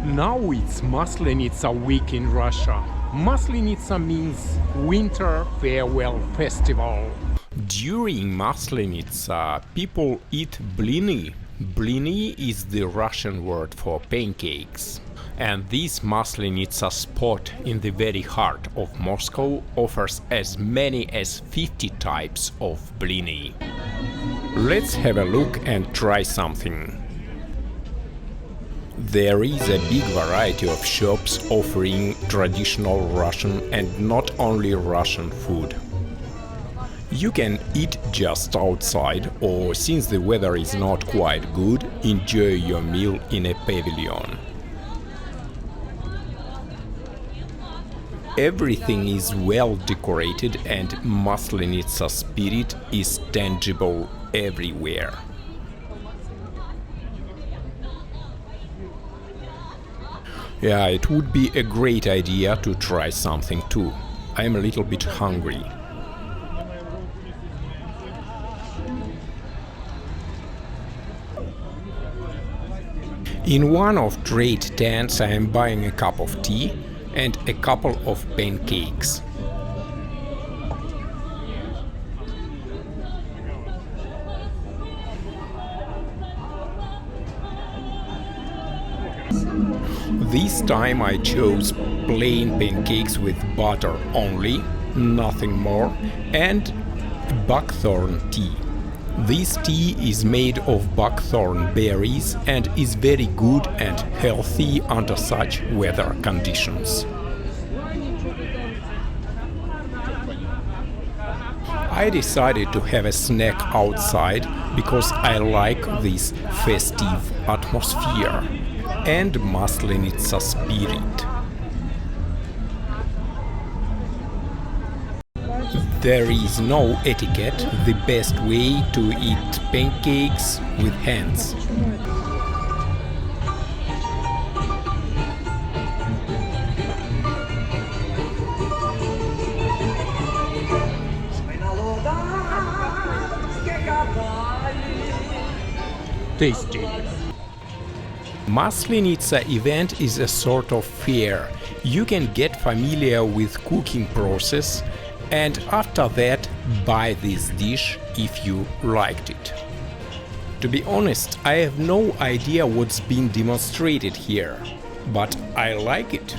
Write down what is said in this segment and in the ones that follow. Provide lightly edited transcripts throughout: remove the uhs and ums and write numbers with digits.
Now it's Maslenitsa week in Russia. Maslenitsa means Winter Farewell Festival. During Maslenitsa, people eat blины. Blины is the Russian word for pancakes. And this Maslenitsa spot in the very heart of Moscow offers as many as 50 types of blины. Let's have a look and try something. There is a big variety of shops offering traditional Russian and not only Russian food. You can eat just outside, or since the weather is not quite good, enjoy your meal in a pavilion. Everything is well decorated and Maslenitsa spirit is tangible everywhere. Yeah, it would be a great idea to try something too. I'm a little bit hungry. In one of trade tents I am buying a cup of tea and a couple of pancakes. This time I chose plain pancakes with butter only, nothing more, and buckthorn tea. This tea is made of buckthorn berries and is very good and healthy under such weather conditions. I decided to have a snack outside because I like this festive atmosphere and Maslenitsa spirit. There is no etiquette, the best way to eat pancakes with hands. Tasty. Maslenitsa event is a sort of fair. You can get familiar with cooking process and after that buy this dish if you liked it. To be honest, I have no idea what's being demonstrated here, but I like it.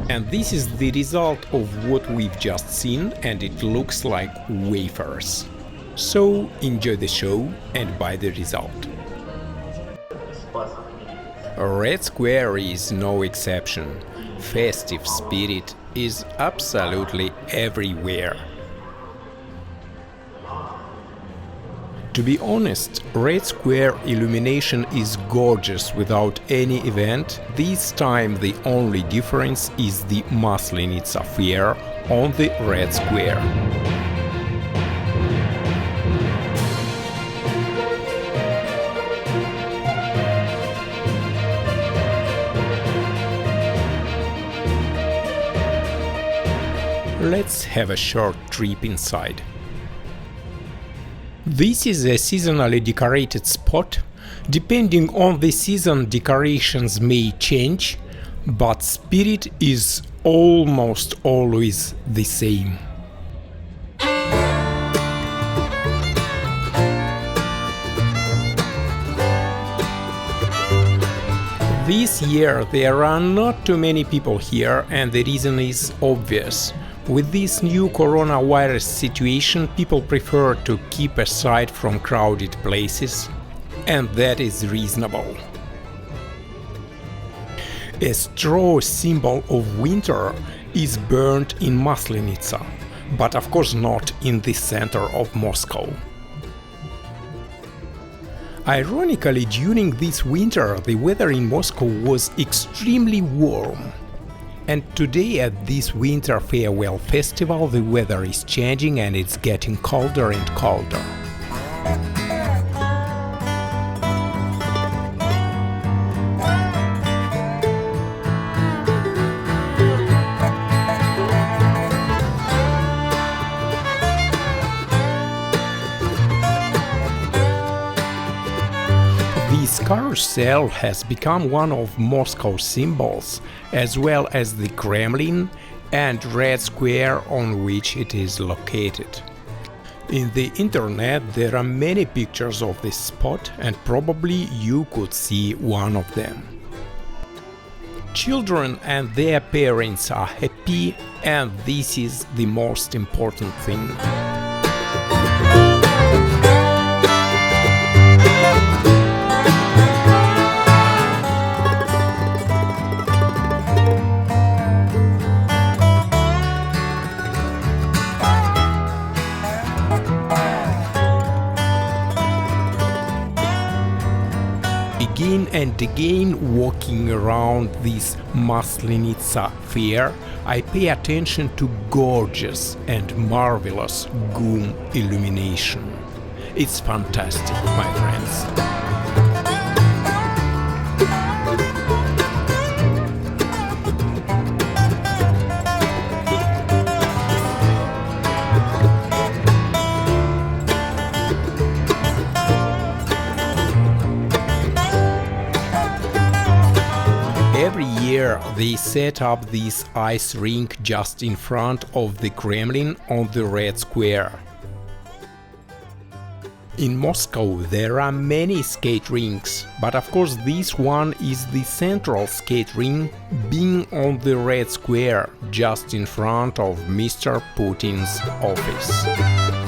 And this is the result of what we've just seen, and it looks like wafers. So enjoy the show and buy the result. Red Square is no exception. Festive spirit is absolutely everywhere. To be honest, Red Square illumination is gorgeous without any event. This time the only difference is the Maslenitsa fair on the Red Square. Let's have a short trip inside. This is a seasonally decorated spot. Depending on the season, decorations may change, but spirit is almost always the same. This year there are not too many people here, and the reason is obvious. With this new coronavirus situation, people prefer to keep aside from crowded places, and that is reasonable. A straw symbol of winter is burned in Maslenitsa, but of course not in the center of Moscow. Ironically, during this winter, the weather in Moscow was extremely warm. And today at this Winter Farewell Festival, the weather is changing and it's getting colder and colder. This carousel has become one of Moscow's symbols, as well as the Kremlin and Red Square on which it is located. In the internet there are many pictures of this spot, and probably you could see one of them. Children and their parents are happy, and this is the most important thing. Again and again, walking around this Maslenitsa fair, I pay attention to gorgeous and marvelous gum illumination. It's fantastic, my friends. Every year they set up this ice rink just in front of the Kremlin on the Red Square. In Moscow there are many skate rinks, but of course this one is the central skate rink, being on the Red Square just in front of Mr. Putin's office.